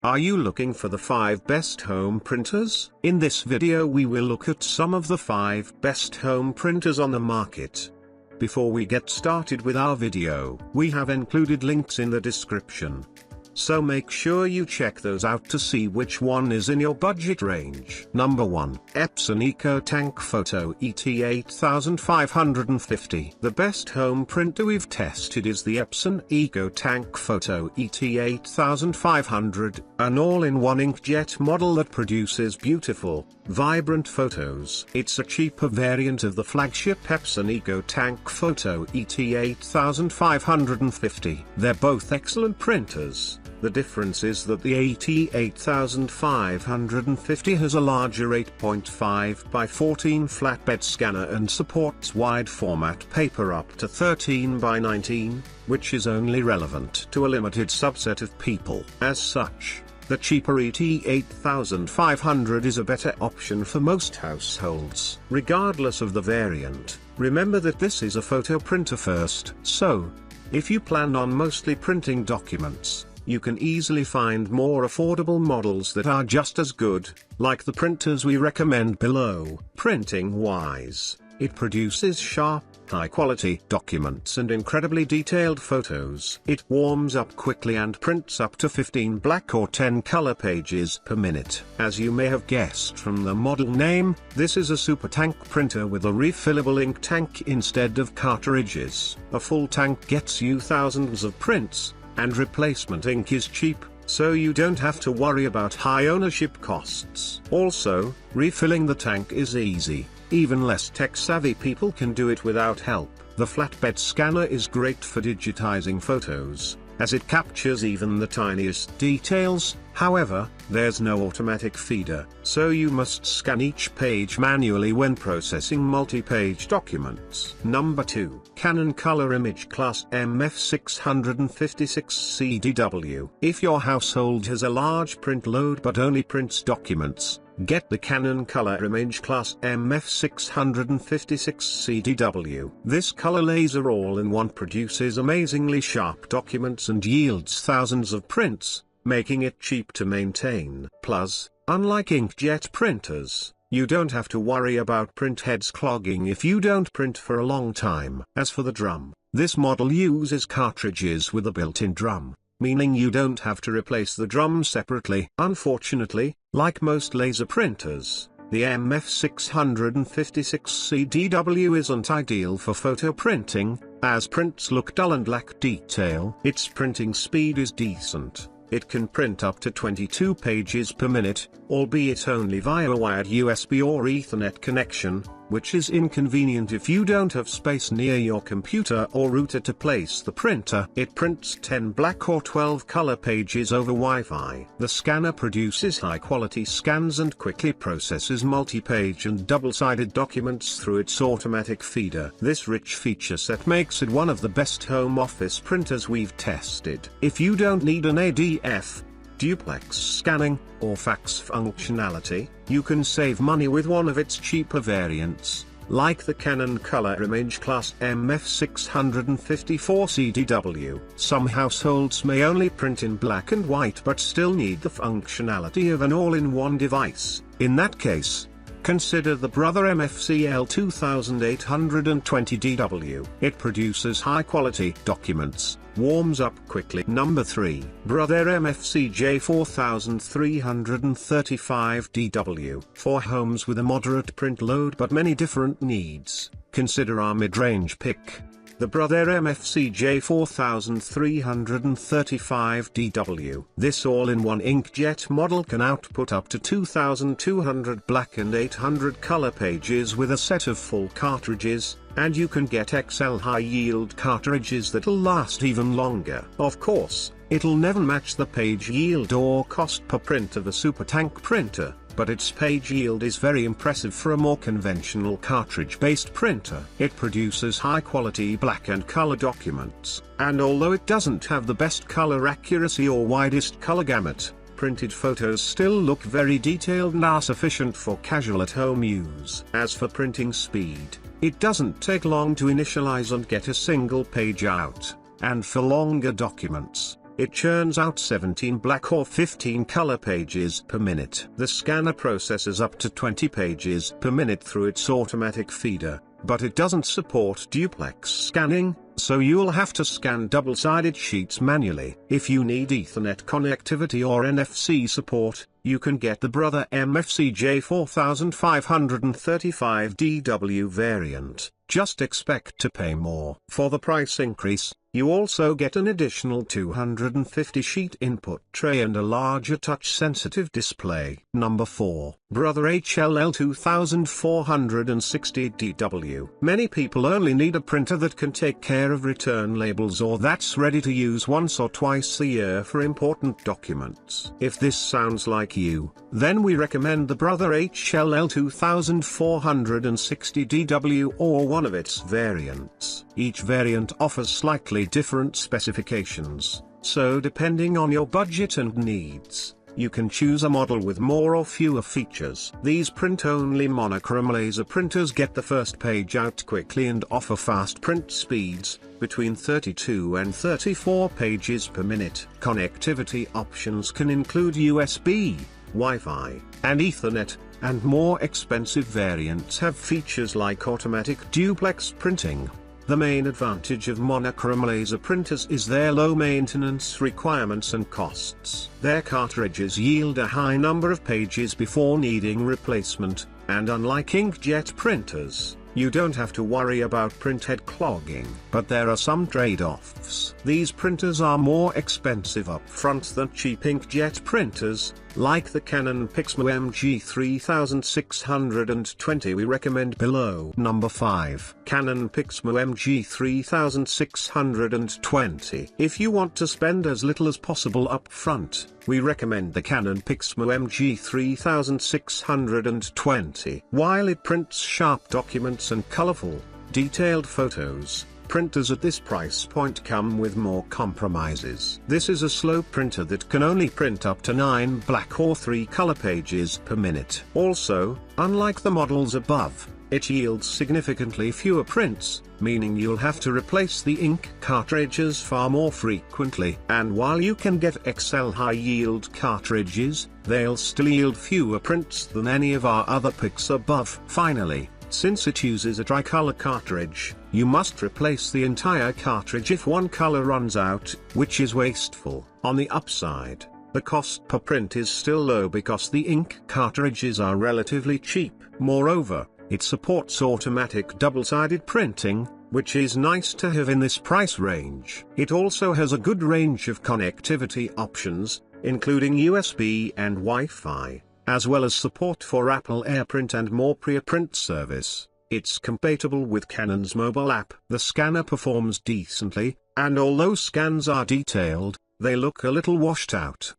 Are you looking for the 5 best home printers? In this video we will look at some of the 5 best home printers on the market. Before we get started with our video, we have included links in the description. So make sure you check those out to see which one is in your budget range. Number 1. Epson EcoTank Photo ET8550. The best home printer we've tested is the Epson EcoTank Photo ET8500, an all-in-one inkjet model that produces beautiful, vibrant photos. It's a cheaper variant of the flagship Epson EcoTank Photo ET8550. They're both excellent printers. The difference is that the ET8550 has a larger 8.5 by 14 flatbed scanner and supports wide format paper up to 13 by 19, which is only relevant to a limited subset of people. As such, the cheaper ET8500 is a better option for most households. Regardless of the variant, remember that this is a photo printer first. So, if you plan on mostly printing documents, you can easily find more affordable models that are just as good, like the printers we recommend below. Printing-wise, it produces sharp, high-quality documents and incredibly detailed photos. It warms up quickly and prints up to 15 black or 10 color pages per minute. As you may have guessed from the model name, this is a super tank printer with a refillable ink tank instead of cartridges. A full tank gets you thousands of prints, and replacement ink is cheap, so you don't have to worry about high ownership costs. Also, refilling the tank is easy. Even less tech-savvy people can do it without help. The flatbed scanner is great for digitizing photos, as it captures even the tiniest details. However, there's no automatic feeder, so you must scan each page manually when processing multi-page documents. Number 2. Canon Color imageCLASS MF656CDW. If your household has a large print load but only prints documents, get the Canon Color imageCLASS MF656CDW. This color laser all-in-one produces amazingly sharp documents and yields thousands of prints, making it cheap to maintain. Plus, unlike inkjet printers, you don't have to worry about print heads clogging if you don't print for a long time. As for the drum, this model uses cartridges with a built-in drum, meaning you don't have to replace the drum separately. Unfortunately, like most laser printers, the MF656CDW isn't ideal for photo printing, as prints look dull and lack detail. Its printing speed is decent. It can print up to 22 pages per minute, albeit only via a wired USB or Ethernet connection, which is inconvenient if you don't have space near your computer or router to place the printer. It prints 10 black or 12 color pages over Wi-Fi. The scanner produces high-quality scans and quickly processes multi-page and double-sided documents through its automatic feeder. This rich feature set makes it one of the best home office printers we've tested. If you don't need an ADF, duplex scanning, or fax functionality, you can save money with one of its cheaper variants, like the Canon Color imageCLASS MF654CDW. Some households may only print in black and white but still need the functionality of an all-in-one device. In that case, consider the Brother MFCL2820DW. It produces high-quality documents, warms up quickly. Number 3. Brother MFCJ4335DW. For homes with a moderate print load but many different needs, consider our mid-range pick, the Brother MFCJ4335DW. This all-in-one inkjet model can output up to 2,200 black and 800 color pages with a set of full cartridges, and you can get XL high-yield cartridges that'll last even longer. Of course, it'll never match the page yield or cost per print of a super tank printer, but its page yield is very impressive for a more conventional cartridge-based printer. It produces high-quality black and color documents, and although it doesn't have the best color accuracy or widest color gamut, printed photos still look very detailed and are sufficient for casual at-home use. As for printing speed, it doesn't take long to initialize and get a single page out, and for longer documents, it churns out 17 black or 15 color pages per minute. The scanner processes up to 20 pages per minute through its automatic feeder, but it doesn't support duplex scanning, so you'll have to scan double-sided sheets manually. If you need Ethernet connectivity or NFC support, you can get the Brother MFC J4535DW variant. Just expect to pay more. For the price increase, you also get an additional 250 sheet input tray and a larger touch-sensitive display. Number 4. Brother HLL 2460DW. Many people only need a printer that can take care of return labels or that's ready to use once or twice a year for important documents. If this sounds like you, then we recommend the Brother HLL 2460DW or one of its variants. Each variant offers slightly different specifications, so depending on your budget and needs, you can choose a model with more or fewer features. These print-only monochrome laser printers get the first page out quickly and offer fast print speeds, between 32 and 34 pages per minute. Connectivity options can include USB, Wi-Fi, and Ethernet, and more expensive variants have features like automatic duplex printing. The main advantage of monochrome laser printers is their low maintenance requirements and costs. Their cartridges yield a high number of pages before needing replacement, and unlike inkjet printers, you don't have to worry about printhead clogging. But there are some trade-offs. These printers are more expensive up front than cheap inkjet printers, like the Canon PIXMA MG3620 we recommend below. Number 5. Canon PIXMA MG3620. If you want to spend as little as possible up front, we recommend the Canon PIXMA MG3620. While it prints sharp documents and colorful, detailed photos, printers at this price point come with more compromises. This is a slow printer that can only print up to 9 black or 3 color pages per minute. Also, unlike the models above, it yields significantly fewer prints, meaning you'll have to replace the ink cartridges far more frequently. And while you can get XL high-yield cartridges, they'll still yield fewer prints than any of our other picks above. Finally, since it uses a tricolor cartridge, you must replace the entire cartridge if one color runs out, which is wasteful. On the upside, the cost per print is still low because the ink cartridges are relatively cheap. Moreover, it supports automatic double-sided printing, which is nice to have in this price range. It also has a good range of connectivity options, including USB and Wi-Fi, as well as support for Apple AirPrint and more pre-print service. It's compatible with Canon's mobile app. The scanner performs decently, and although scans are detailed, they look a little washed out.